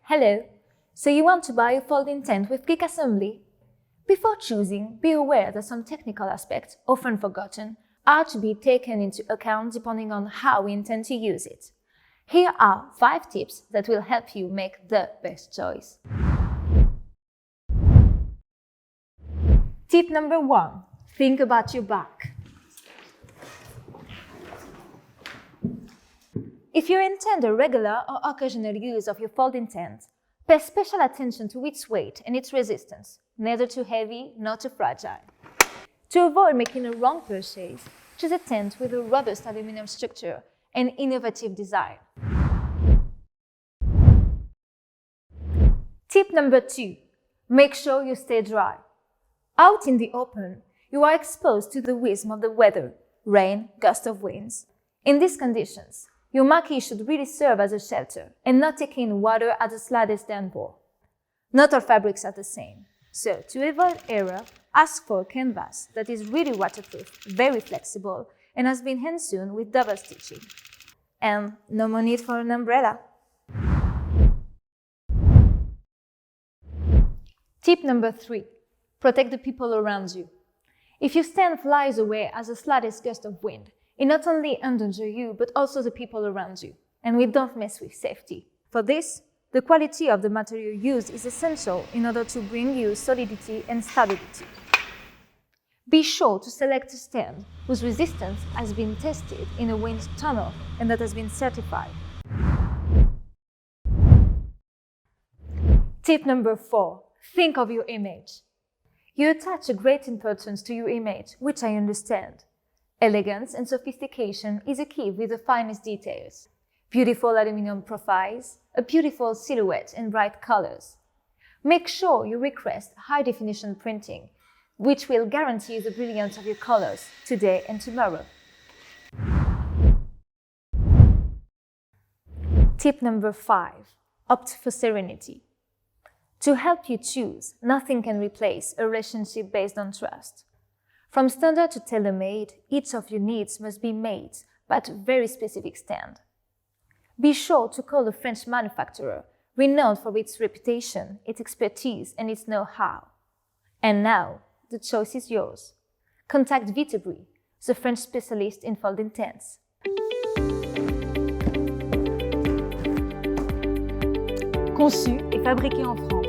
Hello! So you want to buy a folding tent with quick assembly? Before choosing, be aware that some technical aspects, often forgotten, are to be taken into account depending on how we intend to use it. Here are 5 tips that will help you make the best choice. Tip number 1. Think about your back. If you intend a regular or occasional use of your folding tent, pay special attention to its weight and its resistance, neither too heavy nor too fragile. To avoid making a wrong purchase, choose a tent with a robust aluminum structure and innovative design. Tip number 2. Make sure you stay dry. Out in the open, you are exposed to the whims of the weather, rain, gusts of winds. In these conditions, your marquee should really serve as a shelter and not take in water at the slightest downpour. Not all fabrics are the same, so to avoid error, ask for a canvas that is really waterproof, very flexible, and has been handsewn with double stitching. And no more need for an umbrella. Tip number 3. Protect the people around you. If your stand flies away at the slightest gust of wind, it not only endangers you, but also the people around you. And we don't mess with safety. For this, the quality of the material used is essential in order to bring you solidity and stability. Be sure to select a stand whose resistance has been tested in a wind tunnel and that has been certified. Tip number 4. Think of your image. You attach a great importance to your image, which I understand. Elegance and sophistication is a key with the finest details. Beautiful aluminum profiles, a beautiful silhouette and bright colors. Make sure you request high-definition printing, which will guarantee the brilliance of your colors today and tomorrow. Tip number 5. Opt for serenity. To help you choose, nothing can replace a relationship based on trust. From standard to tailor-made, each of your needs must be made by a very specific stand. Be sure to call a French manufacturer, renowned for its reputation, its expertise, and its know-how. And now, the choice is yours. Contact Vitebris, the French specialist in folding tents. Conçu et fabriqué en France.